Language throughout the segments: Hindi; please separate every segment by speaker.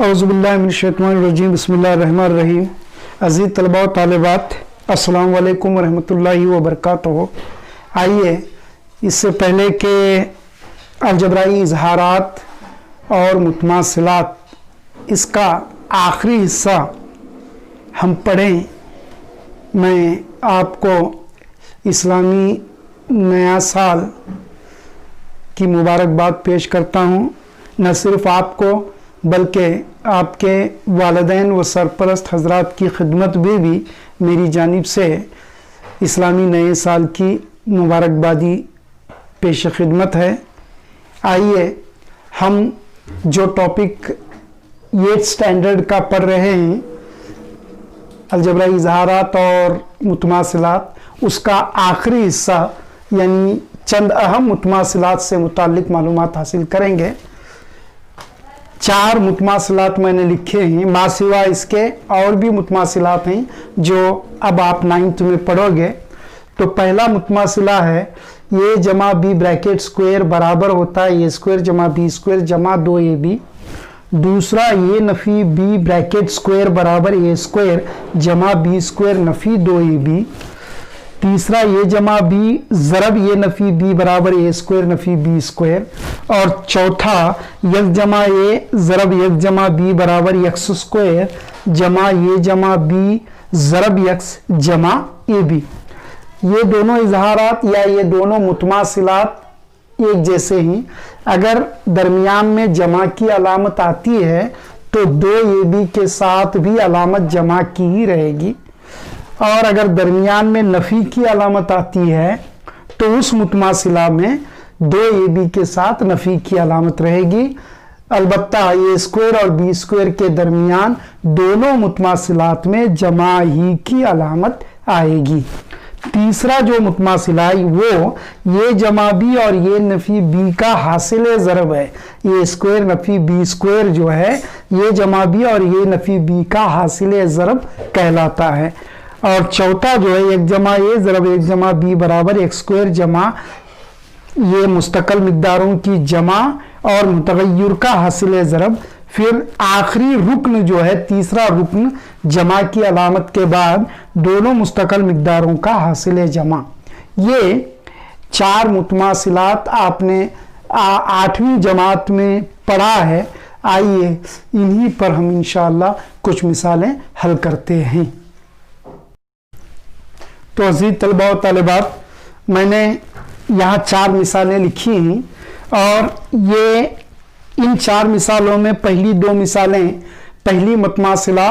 Speaker 1: औज़ुबिल्लाहिमिनश्शैतानिर्रजीम बिस्मिल्लाहिर्रहमानिर्रहीम। अज़ीज़ तलबा व तालिबात, अस्सलामु अलैकुम वरहमतुल्लाहि वबरकातुहू। आइए इससे पहले कि अलजबराई इजहारात और मुतमासिलात इसका आखिरी हिस्सा हम पढ़ें, मैं आपको इस्लामी नया साल की मुबारकबाद पेश करता हूँ। न सिर्फ़ आपको बल्कि आपके वालिदैन व सरपरस्त हज़रात की खिदमत में भी मेरी जानिब से इस्लामी नए साल की मुबारकबादी पेश खिदमत है। आइए हम जो टॉपिक 8th स्टैंडर्ड का पढ़ रहे हैं, अलजबराई इजहारात और मुतमासिलात, उसका आखिरी हिस्सा यानी चंद अहम मुतमासिलात से मुताल्लिक मालूमात हासिल करेंगे। 4 मुतमासिलात मैंने लिखे हैं, माँ सिवा इसके और भी मुतमासिलात हैं जो अब आप 9th में पढ़ोगे। तो पहला मुतमासिला है ए जमा बी ब्रैकेट स्क्वायर बराबर होता है ए स्क्वायर जमा बी स्क्वायर जमा 2ab। दूसरा ए नफ़ी बी ब्रैकेट स्क्वायर बराबर ए स्क्वायर जमा बी स्क्वायर नफ़ी 2ab। तीसरा ए जमा बी ज़रब ए नफ़ी बी बराबर ए स्क्वायर नफ़ी बी स्क्वायर। और चौथा यक जमा ए ज़रब यक जमा बी बराबर यक्स स्क्वायर जमा ए जमा बी ज़रब यक्स जमा ए बी। ये दोनों इजहारात या ये दोनों मुतमासिलात एक जैसे ही, अगर दरमियान में जमा की अलामत आती है तो 2ab के साथ भी अलामत जमा की ही रहेगी, और अगर दरमियान में नफ़ी की अलामत आती है तो उस मुतमासिला में 2ab के साथ नफ़ी की अलामत रहेगी। अलबत्ता ए स्क्वायर और बी स्क्वायर के दरमियान दोनों मुतमासिलात में जमा ही की अलामत आएगी। तीसरा जो मुतमासिला है वो ये जमा बी और ये नफ़ी बी का हासिल ज़रब है। ये स्क्वायर नफ़ी बी स्क्वायर जो है ये जमा बी और ये नफ़ी बी का हासिल ज़रब कहलाता है। और चौथा जो है एक जमा ए ज़रब एक जमा बी बराबर एक स्क्वायर जमा ये मुस्तकिल मिक़दारों की जमा और मुतग़य्यर का हासिल ज़रब। फिर आखिरी रुक्न जो है तीसरा रुक्न जमा की अलामत के बाद दोनों मुस्तकिल मिक़दारों का हासिल जमा। ये 4 मुतमासिलात आपने 8वीं जमात में पढ़ा है। आइए इन्हीं पर हम इंशाअल्लाह कुछ मिसालें हल करते हैं। तो अज़ीज़ तलबा व तालिबात, मैंने यहाँ 4 मिसालें लिखी हैं और ये इन 4 मिसालों में पहली 2 मिसालें, पहली मुतमासिला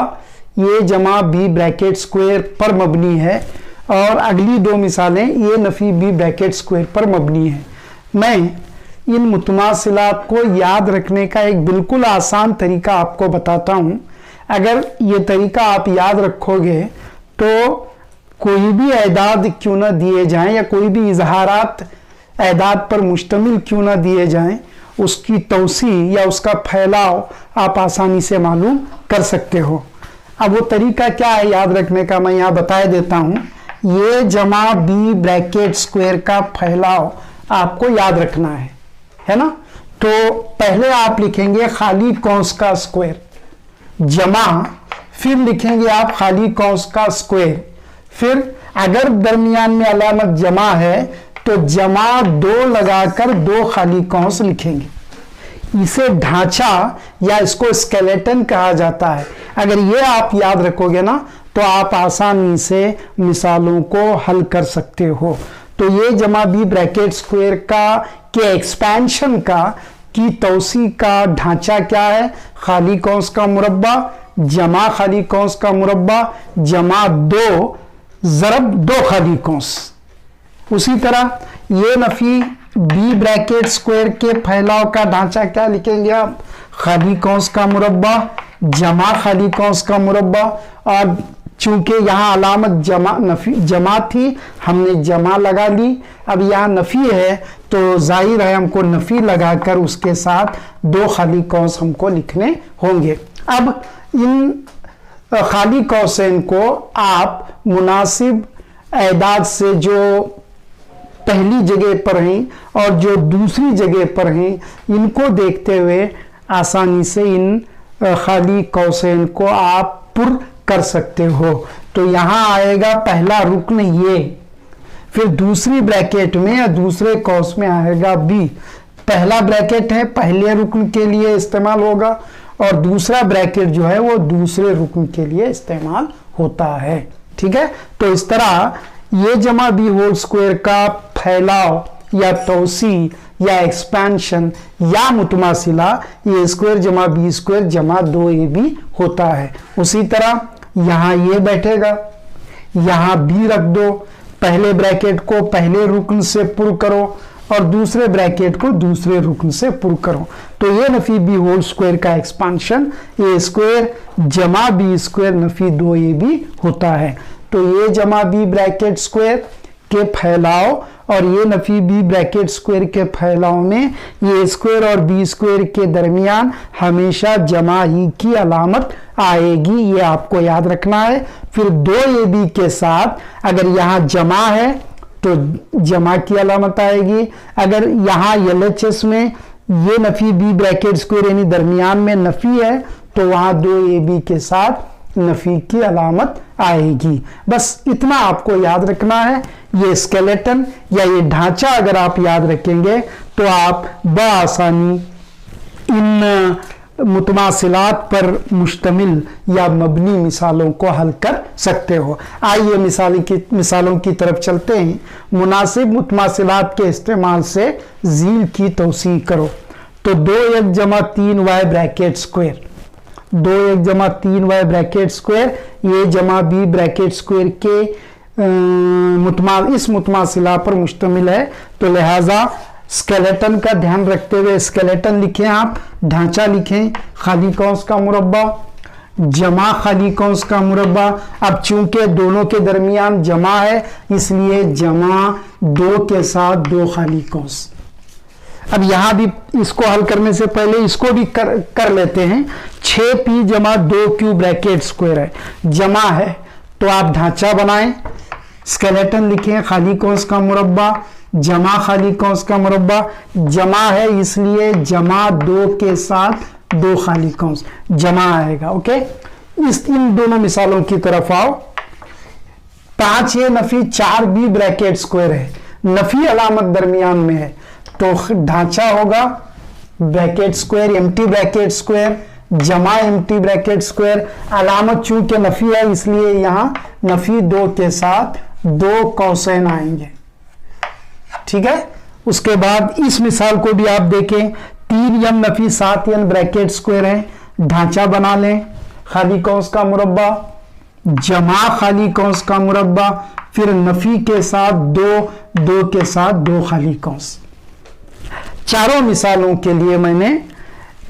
Speaker 1: ये जमा बी ब्रैकेट स्क्वायर पर मबनी है और अगली 2 मिसालें ये नफ़ी बी ब्रैकेट स्क्वायर पर मबनी है। मैं इन मुतमासिलात को याद रखने का एक बिल्कुल आसान तरीका आपको बताता हूँ। अगर ये तरीका आप याद रखोगे तो कोई भी एदाद क्यों ना दिए जाएं या कोई भी इजहारात एदाद पर मुश्तमिल क्यों ना दिए जाएं, उसकी तौसी या उसका फैलाव आप आसानी से मालूम कर सकते हो। अब वो तरीका क्या है याद रखने का, मैं यहाँ बता देता हूँ। ये जमा बी ब्रैकेट स्क्वायर का फैलाव आपको याद रखना है ना। तो पहले आप लिखेंगे खाली कौंस का स्क्वायर जमा, फिर लिखेंगे आप खाली कौंस का स्क्वायर, फिर अगर दरमियान में अलामत जमा है तो जमा 2 लगाकर 2 खाली कौंस लिखेंगे। इसे ढांचा या इसको स्केलेटन कहा जाता है। अगर ये आप याद रखोगे ना तो आप आसानी से मिसालों को हल कर सकते हो। तो ये जमा बी ब्रैकेट स्क्वायर का के एक्सपेंशन का की तौसी का ढांचा क्या है? खाली कौंस का मुरब्बा जमा खाली कौंस का मुरब्बा जमा 2 ज़रब 2 खाली कौंस। उसी तरह ये नफ़ी बी ब्रैकेट स्क्वायर के फैलाव का ढांचा क्या लिखेंगे आप? खाली कौंस का मुरब्बा जमा खाली कौंस का मुरब्बा। और चूंकि यहाँ अलामत जमा थी, हमने जमा लगा ली। अब यहाँ नफ़ी है तो जाहिर है हमको नफ़ी लगाकर उसके साथ 2 खाली कौंस हमको लिखने होंगे। अब इन खाली कौसैन को आप मुनासिब एदाद से जो पहली जगह पर हैं और जो दूसरी जगह पर हैं इनको देखते हुए आसानी से इन खाली कौसैन को आप पुर कर सकते हो। तो यहाँ आएगा पहला रुकन ये, फिर दूसरी ब्रैकेट में या दूसरे कौस में आएगा बी। पहला ब्रैकेट है पहले रुकन के लिए इस्तेमाल होगा और दूसरा ब्रैकेट जो है वो दूसरे रुकन के लिए इस्तेमाल होता है। ठीक है, तो इस तरह ये जमा बी होल स्क्वायर का फैलाव या तौसी या एक्सपेंशन या मुतमासिला ये स्क्वायर जमा बी स्क्वायर जमा 2ab होता है। उसी तरह यहाँ ये बैठेगा, यहाँ बी रख दो, पहले ब्रैकेट को पहले रुकन से पुर करो और दूसरे ब्रैकेट को दूसरे रुकन से पुर करो। तो ये नफी बी होल स्क्वायर का एक्सपांशन ए स्क्वायर जमा बी स्क्वायर नफी 2ab होता है। तो ये जमा बी ब्रैकेट स्क्वायर के फैलाव और ये नफी बी ब्रैकेट स्क्वायर के फैलाव में ये स्क्वायर और बी स्क्वायर के दरमियान हमेशा जमा ही की अलामत आएगी, ये आपको याद रखना है। फिर 2ab के साथ अगर यहाँ जमा है तो जमा की अलामत आएगी, अगर यहाँ LHS में ये नफी बी ब्रैकेट स्क्वायर यानी दरमियान में नफी है तो वहाँ 2ab के साथ नफी की अलामत आएगी। बस इतना आपको याद रखना है। ये स्केलेटन या ये ढांचा अगर आप याद रखेंगे तो आप बआसानी इन मुतमासिलात पर मुश्तमिल या मबनी मिसालों को हल कर सकते हो। आइए मिसालों की तरफ चलते हैं। मुनासिब मुतमासिलात के इस्तेमाल से जील की तौसीह करो। तो 2x जमा 3y ब्रैकेट स्क्वायर, 2x जमा 3y ब्रैकेट स्क्वायर ये जमा बी ब्रैकेट स्क्वायर के इस मुतमासिला पर मुश्तमिल है। तो लिहाजा स्केलेटन का ध्यान रखते हुए स्केलेटन लिखें, आप ढांचा लिखें खाली कौंस का मुरब्बा जमा खाली कौंस का मुरब्बा। अब चूंकि दोनों के दरमियान जमा है इसलिए जमा 2 के साथ 2 खाली कौंस। अब यहां भी इसको हल करने से पहले इसको भी कर लेते हैं। 6p जमा 2q ब्रैकेट स्क्वायर है, जमा है तो आप ढांचा बनाएं, स्केलेटन लिखें खाली कौंस का मुरब्बा जमा खाली कौंस का मुरब्बा। जमा है इसलिए जमा 2 के साथ 2 खाली कौंस जमा आएगा। ओके, इन दोनों मिसालों की तरफ आओ। 5a Nafi 4b bracket square है, नफी अलामत दरमियान में है तो ढांचा होगा bracket square empty bracket square जमा एम्प्टी ब्रैकेट स्क्वायर। अलामत चूंकि नफी है इसलिए यहां नफी 2 के साथ 2 कौसैन आएंगे। ठीक है, उसके बाद इस मिसाल को भी आप देखें। 3m Nafi 7n bracket square है, ढांचा बना लें खाली कौंस का मुरब्बा जमा खाली कौंस का मुरब्बा, फिर नफी के साथ 2 के साथ 2 खाली कौंस। चारों मिसालों के लिए मैंने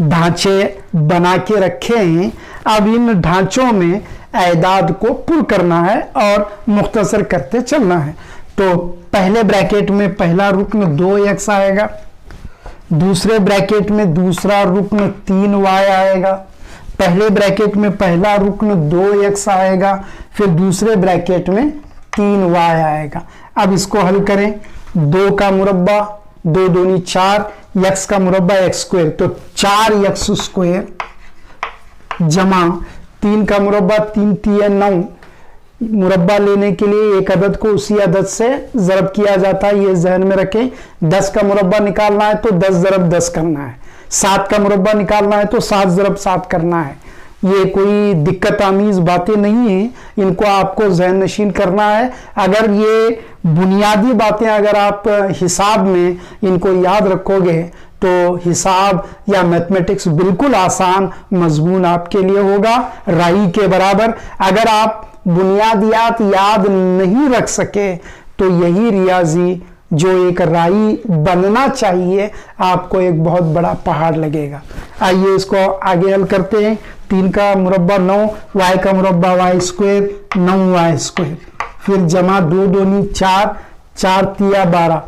Speaker 1: ढांचे बना के रखे हैं। अब इन ढांचों में एदाद को पुर करना है और मुख्तसर करते चलना है। तो पहले ब्रैकेट में पहला रुकन 2x आएगा, दूसरे ब्रैकेट में दूसरा रुकन 3y आएगा, पहले ब्रैकेट में पहला रुकन 2x आएगा, फिर दूसरे ब्रैकेट में 3y आएगा। अब इसको हल करें। 2 का मुरब्बा 2 दूनी 4, x का मुरब्बा x स्क्वायर तो 4x स्क्वायर जमा 3 का मुरब्बा 3 3 9। मुरब्बा लेने के लिए एक अदद को उसी अदद से ज़रब किया जाता है, ये जहन में रखें। 10 का मुरब्बा निकालना है तो 10 ज़रब 10 करना है, 7 का मुरब्बा निकालना है तो 7 ज़रब 7 करना है। ये कोई दिक्कत आमीज बातें नहीं है, इनको आपको जहन नशीन करना है। अगर ये बुनियादी बातें अगर आप हिसाब में इनको याद रखोगे तो हिसाब या मैथमेटिक्स बिल्कुल आसान मजमून आपके लिए होगा, राई के बराबर। अगर आप बुनियादियात याद नहीं रख सके तो यही रियाजी जो एक राई बनना चाहिए आपको एक बहुत बड़ा पहाड़ लगेगा। आइए इसको आगे हल करते हैं। 3 का मुरब्बा 9, y का मुरब्बा y स्क्वायर 9y स्क्वायर, फिर जमा 2 दूनी 4 4 तिया 12।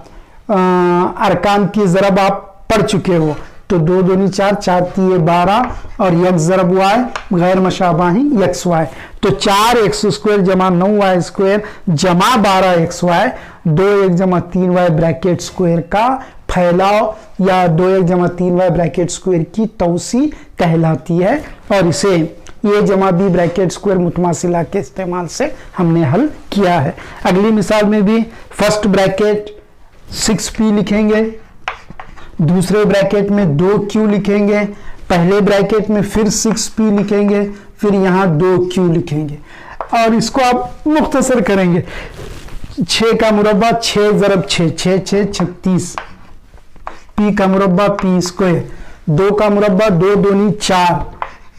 Speaker 1: अरकान की ज़रब आप पढ़ चुके हो। तो 2 दूनी 4, 4 तिये 12 और यक्स ज़रब वाई गैर मशाबाही यक्स वाई, तो 4x² जमा 9y² जमा 12xy 2x जमा 3y ब्रैकेट स्क्वायर का फैलाव या 2x जमा 3y ब्रैकेट स्क्वायर की तौसी कहलाती है। और इसे a जमा b ब्रैकेट स्क्वायर मुतमासिला के इस्तेमाल से हमने हल किया है। अगली मिसाल में भी फर्स्ट ब्रैकेट 6p लिखेंगे, दूसरे ब्रैकेट में 2q लिखेंगे, पहले ब्रैकेट में फिर 6p लिखेंगे, फिर यहाँ 2q लिखेंगे और इसको आप मुख्तसर करेंगे। 6 का मुरब्बा 6 ज़रब 6 6 6 36, p का मुरब्बा p², 2 का मुरब्बा 2 दूनी 4,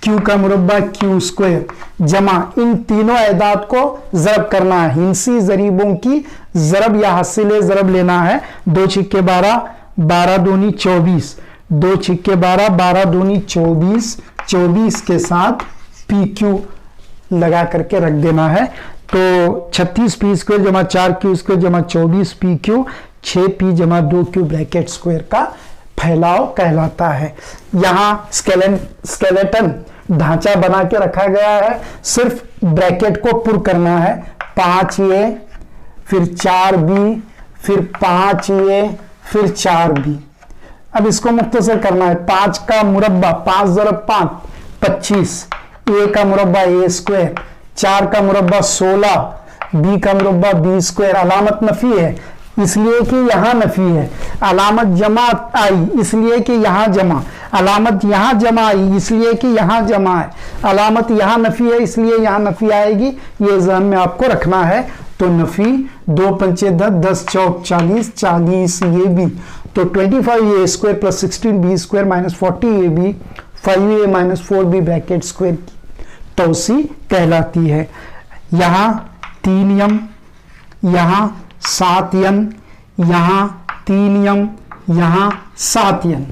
Speaker 1: q का मुरब्बा q² जमा इन तीनों एदाद को ज़रब करना है, हिंसी ज़रीबों की ज़रब या हसीले ज़रब लेना है। 2 छिक्के 12, 12 दूनी 24, 2 छिक्के 12, 12 दूनी 24, 24 के साथ PQ लगा करके रख देना है। तो 36p² जमा 4q² जमा 24pq 6p जमा 2q ब्रैकेट स्क्वायर का फैलाव कहलाता है। यहाँ स्केलेटन ढांचा बना के रखा गया है, सिर्फ ब्रैकेट को पुर करना है। 5a फिर 4b फिर 5a फिर 4b। अब इसको मुख्तसर करना है। 5 का मुरब्बा 5 ज़रब 5 25, a का मुरब्बा a², 4 का मुरब्बा 16, b का मुरब्बा b²। अलामत नफी है इसलिए कि यहाँ नफी है, अलामत जमा आई इसलिए कि यहाँ जमा, अलामत यहाँ जमा आई इसलिए कि यहाँ जमा है, अलामत यहाँ नफी है इसलिए यहाँ नफी आएगी। ये ज़हन में आपको रखना है। तो नफी 2 पंचे 10, 10 चौक 40, 40 ये भी, तो 25a² plus 16b² minus 40ab 5a minus 4b bracket square की तौसी कहलाती है। यहाँ 3m, यहाँ 7n, यहाँ 3m, यहाँ 7n,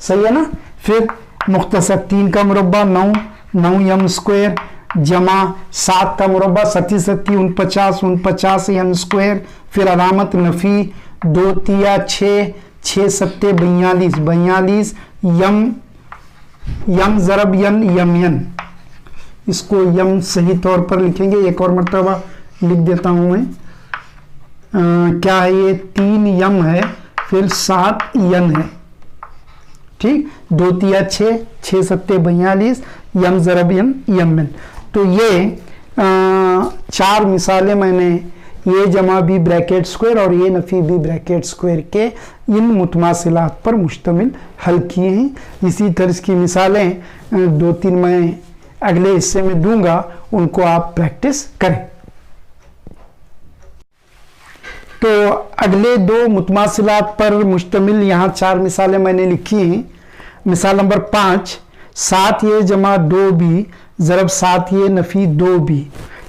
Speaker 1: सही है ना। फिर मुख्तसर 3 का मुरब्बा 9, 9m² जमा 7 का मुरब्बा 37 49 49n²। फिर अलामत नफी 2 तिया 6, 6 सत्ते 42 42, यम ज़रब यम, इसको यम सही तौर पर लिखेंगे। एक और मरतबा लिख देता हूं मैं। क्या है ये 3m है फिर 7n है, ठीक। 2 तिया 6, 6 सत्ते 42, यम ज़रब यम। तो ये 4 मिसालें मैंने a जमा b ब्रैकेट स्क्वायर और a Nafi b bracket square के इन मुतमासिलात पर मुश्तमिल हल किए हैं। इसी तरह की मिसालें 2-3 मैं अगले हिस्से में दूंगा, उनको आप प्रैक्टिस करें। तो अगले 2 मुतमासिलात पर मुश्तमिल यहाँ 4 मिसालें मैंने लिखी हैं। मिसाल नंबर 5, 7a जमा 2b ज़रब 7a नफी 2b,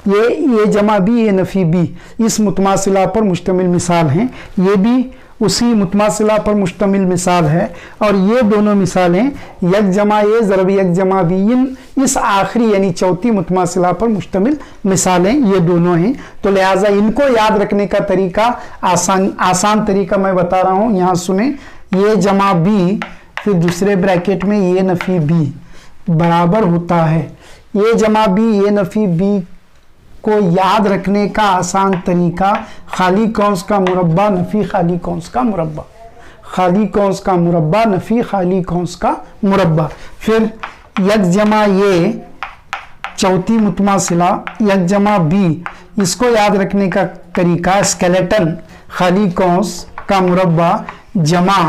Speaker 1: ये a जमा b a नफी b इस मुतमासिला पर मुश्तमिल मिसाल हैं। ये भी उसी मुतमासिला पर मुश्तमिल मिसाल है और ये दोनों मिसालें यक जमा a ज़रब यक जमा b इस आखिरी यानी चौथी मुतमासिला पर मुश्तमिल मिसालें ये दोनों हैं। तो लिहाजा इनको याद रखने का तरीका आसान तरीका मैं बता रहा हूँ। यहाँ सुने, ये जमा b फिर दूसरे ब्रैकेट में ये नफी b बराबर होता है ये जमा b ये नफी b को याद रखने का आसान तरीका खाली कौंस का मुरब्बा नफी खाली कौंस का मुरब्बा, खाली कौंस का मुरब्बा नफी खाली कौंस का मुरब्बा। फिर यक जमा ये चौथी मुतमासिला यक जमा b, इसको याद रखने का तरीका स्केलेटन खाली कौंस का मुरब्बा जमा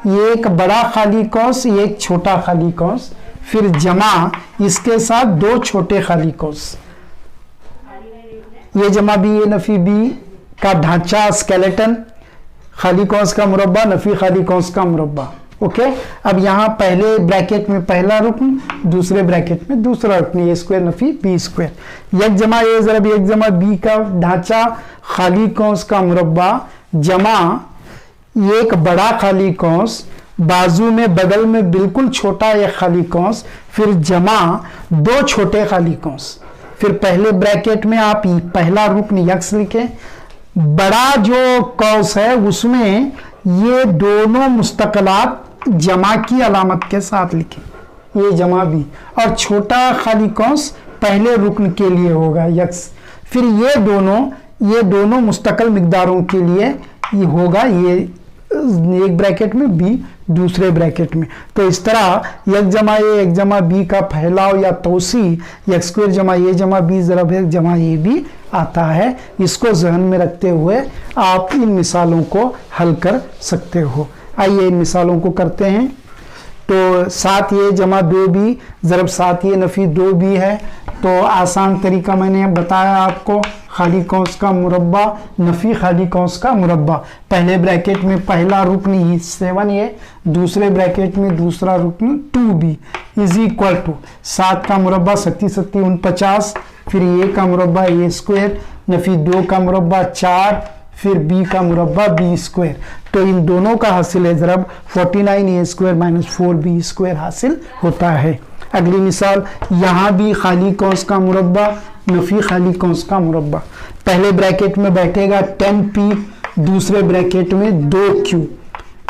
Speaker 1: ये एक बड़ा खाली कौंस ये एक छोटा खाली कौंस, फिर जमा इसके साथ 2 छोटे खाली कौंस। ये जमा b ये नफी b का ढांचा स्केलेटन खाली कौंस का मुरब्बा नफी खाली कौंस का मुरब्बा। ओके, अब यहाँ पहले ब्रैकेट में पहला रुकन, दूसरे ब्रैकेट में दूसरा रुकन, ए स्क्वायर नफी बी स्क्वायर। यक जमा ए ज़रब यक जमा बी का ढांचा खाली कौंस का मुरब्बा जमा एक बड़ा खाली कौंस बाजू में बगल में बिल्कुल छोटा एक खाली कौंस, फिर जमा 2 छोटे खाली कौंस। फिर पहले ब्रैकेट में आप पहला रुकन यक्स लिखें, बड़ा जो कौंस है उसमें ये दोनों मुस्तकलात जमा की अलामत के साथ लिखें, ये जमा बी, और छोटा खाली कौंस पहले रुकन के लिए होगा यक्स। फिर ये दोनों मुस्तकिल मिकदारों के लिए ये होगा, ये एक ब्रैकेट में, बी दूसरे ब्रैकेट में। तो इस तरह यक जमा ए एक जमा बी का फैलाव या तोसी यक स्क्वायर जमा ए जमा बी ज़रब एक जमा ए भी आता है। इसको जहन में रखते हुए आप इन मिसालों को हल कर सकते हो। आइए इन मिसालों को करते हैं। तो 7 ए जमा 2 बी ज़रब 7 ए नफ़ी 2 बी है। तो आसान तरीका मैंने बताया आपको, खाली कौंस का मुरब्बा नफ़ी खाली कौंस का मुरब्बा, पहले ब्रैकेट में पहला रुकन 7 ए, दूसरे ब्रैकेट में दूसरा रुकन 2 बी इज इक्वल टू 7 का मुरब्बा 37 37 49, फिर ए का मुरब्बा ए स्क्वायर नफ़ी 2 का मुरब्बा 4, फिर बी का मुरब्बा बी स्क्वायर। तो इन दोनों का हासिल ज़रब 49 ए स्क्वायर माइनस 4 बी स्क्वायर हासिल होता है। अगली मिसाल, यहाँ भी खाली कौंस का मुरब्बा नफ़ी खाली कौंस का मुरब्बा, पहले ब्रैकेट में बैठेगा 10p, दूसरे ब्रैकेट में 2q,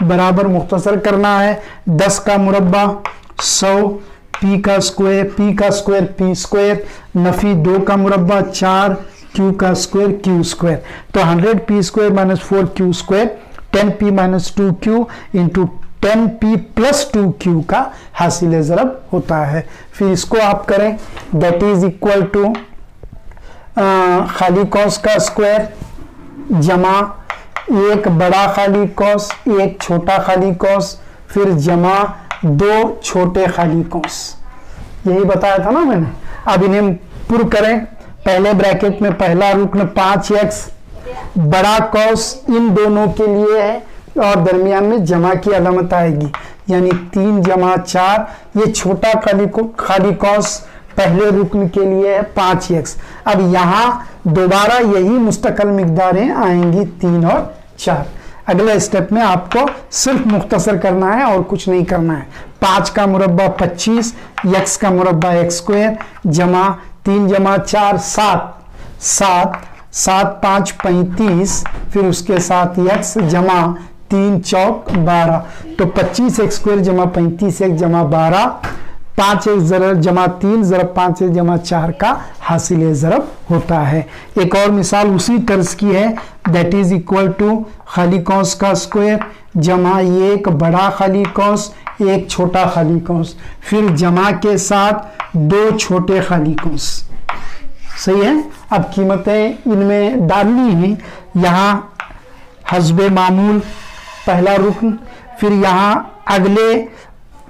Speaker 1: बराबर मुख्तसर करना है 10 का मुरब्बा 100 p का स्क्वायर p स्क्वायर नफ़ी 2 का मुरब्बा 4 q का स्क्वायर q स्क्वायर। तो 100p square minus 4q square 10p minus 2q into 10p plus 2q का हासिल ज़रब होता है। फिर इसको आप करें, दैट इज इक्वल टू खाली कौंस का स्क्वायर जमा एक बड़ा खाली कौंस एक छोटा खाली कौंस, फिर जमा 2 छोटे खाली कौंस। यही बताया था ना मैंने। अब इन्हें पुर करें। पहले ब्रैकेट में पहला रुकन 5x, बड़ा कौंस इन दोनों के लिए है और दरमियान में जमा की अलामत आएगी, यानी 3 जमा 4। ये छोटा खाली कौंस पहले रुकन के लिए है 5x। अब यहाँ दोबारा यही मुस्तकिल मिकदारें आएंगी 3 और 4। अगले स्टेप में आपको सिर्फ मुख्तसर करना है और कुछ नहीं करना है। 5 का मुरब्बा 25, x का मुरब्बा x स्क्वायर जमा 3 जमा 4 7 7 5 35, फिर उसके साथ x जमा 3 चौक 12। तो 25 x स्क्वायर जमा 35 x जमा 12, 5 x ज़रब जमा 3 ज़रब 5 x जमा 4 का हासिल ज़रब होता है। एक और मिसाल उसी तर्ज की है, दैट इज इक्वल टू खाली कौंस का स्क्वायर जमा एक बड़ा खाली कौंस एक छोटा खाली कौंस, फिर जमा के साथ 2 छोटे खाली कौंस। सही है। अब कीमतें इनमें डालनी है। यहाँ हस्बे मामूल पहला रुकन, फिर यहाँ अगले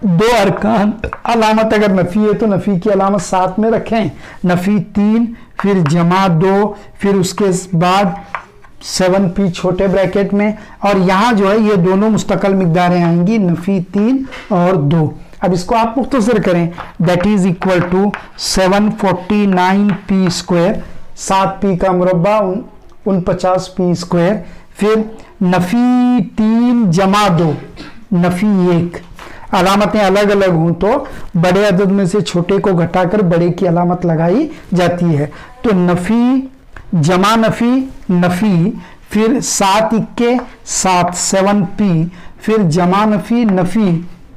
Speaker 1: 2 अरकान, अलामत अगर नफ़ी है तो नफ़ी की अलामत साथ में रखें, नफ़ी 3, फिर जमा 2, फिर उसके बाद 7p छोटे ब्रैकेट में, और यहाँ जो है ये दोनों मुस्तकिल मिकदारें आएंगी नफ़ी 3 और 2। अब इसको आप मुख्तसर करें, that is equal to 749p square 7p का मुरब्बा 49p स्क्वायर, फिर नफ़ी 3 जमा 2 नफ़ी 1। अलामतें अलग अलग हों तो बड़े अदद में से छोटे को घटाकर बड़े की अलामत लगाई जाती है। तो नफ़ी जमा नफ़ी, फिर 7 इक्के 7 7p, फिर जमा नफ़ी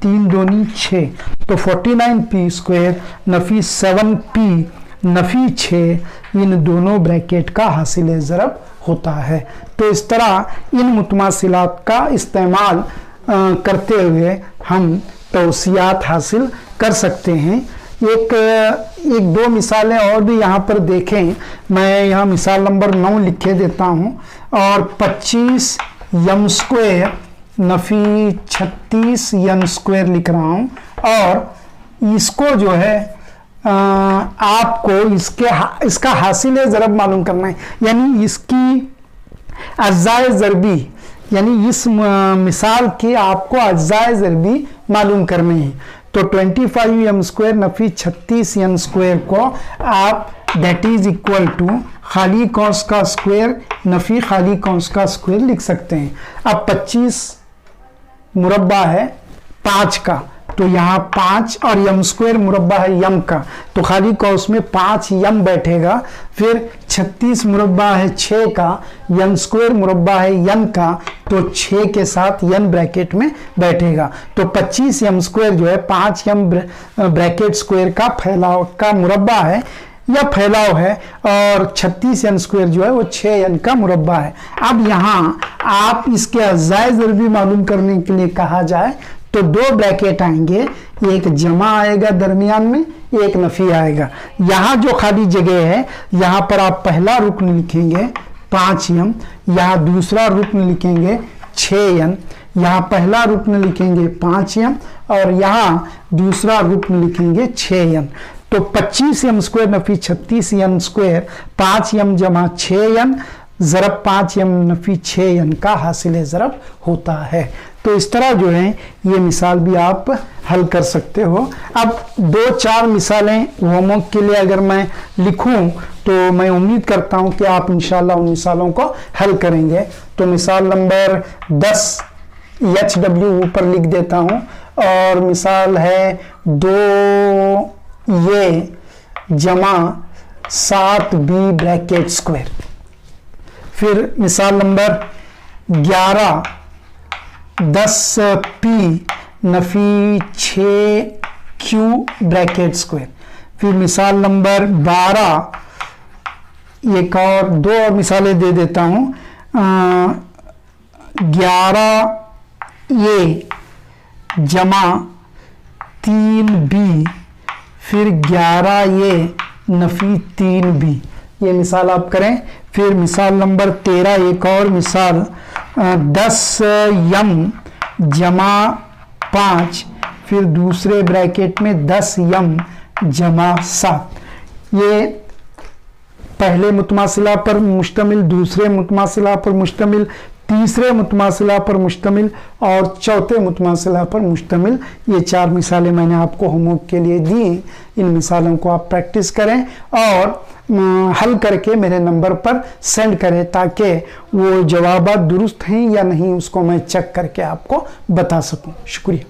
Speaker 1: 3 दूनी 6। तो 49p स्क्वायर नफ़ी 7p नफ़ी 6 इन दोनों ब्रैकेट का हासिल ज़रब होता है। तो इस तरह इन मुतमासिलात का इस्तेमाल करते हुए हम तौसियात हासिल कर सकते हैं। एक 2 मिसालें और भी यहाँ पर देखें। मैं यहाँ मिसाल नंबर 9 लिखे देता हूँ, और 25 यम स्क्वायर नफ़ी 36 यम स्क्वायर लिख रहा हूँ, और इसको जो है आपको इसका हासिल ज़रब मालूम करना है, यानी इसकी अज्जाए ज़रबी, यानी इस मिसाल की आपको अज्जाए ज़रबी मालूम करनी है। तो 25 यम स्क्वायर नफ़ी 36 यम स्क्वायर को आप दैट इज इक्वल टू खाली कौंस का स्क्वायर नफ़ी खाली कौंस का स्क्वायर लिख सकते हैं। अब 25 मुरब्बा है 5 का, तो यहाँ 5 और यम स्क्वायर मुरब्बा है यम का, तो खाली कौस में 5 यम बैठेगा। फिर 36 मुरब्बा है 6 का, यन स्क्वायर मुरब्बा है यन का, तो 6 के साथ यन ब्रैकेट में बैठेगा। तो 25 यम स्क्वायर जो है 5 यम ब्रैकेट स्क्वायर का फैलाव का मुरब्बा है या फैलाव है, और 36 यन स्क्वायर जो है वो 6 यन का मुरब्बा है। अब यहाँ आप इसके अज़ाए ज़रबी मालूम करने के लिए कहा जाए तो 2 ब्रैकेट आएंगे, एक जमा आएगा दरमियान में, एक नफी आएगा। यहाँ जो खाली जगह है यहाँ पर आप पहला रुकन लिखेंगे 5 यम, यहाँ दूसरा रुकन लिखेंगे 6 यन, यहाँ पहला रुकन लिखेंगे 5 यम और यहाँ दूसरा रुकन लिखेंगे 6 यन। तो 25 यम स्क्वायर नफी 36 यन स्क्वायर, 5 यम जमा 6 यन ज़रब 5 यम नफी 6 यन का हासिल ज़रब होता है। तो इस तरह जो है ये मिसाल भी आप हल कर सकते हो। अब 2-4 मिसालें होमवर्क के लिए अगर मैं लिखूं तो मैं उम्मीद करता हूं कि आप इंशाल्लाह उन मिसालों को हल करेंगे। तो मिसाल नंबर 10 HW ऊपर लिख देता हूं, और मिसाल है 2 ये जमा 7B ब्रैकेट स्क्वायर। फिर मिसाल number 11 10P Nafi 6Q bracket square. फिर मिसाल नंबर 12, एक और 2 और मिसालें दे देता हूं, 11 ये जमा 3B, फिर 11 ये नफी 3B, ये मिसाल आप करें। फिर मिसाल नंबर 13 एक और मिसाल, 10 यम जमा 5, फिर दूसरे ब्रैकेट में 10 यम जमा 7। ये पहले मुतमासिला पर मुश्तमिल, दूसरे मुतमासिला पर मुश्तमिल, तीसरे मुतमासिला पर मुश्तमिल और चौथे मुतमासिला पर मुश्तमिल, ये 4 मिसालें मैंने आपको होमवर्क के लिए दी। इन मिसालों को आप प्रैक्टिस करें और हल करके मेरे नंबर पर सेंड करें, ताकि वो जवाब दुरुस्त हैं या नहीं उसको मैं चेक करके आपको बता सकूं। शुक्रिया।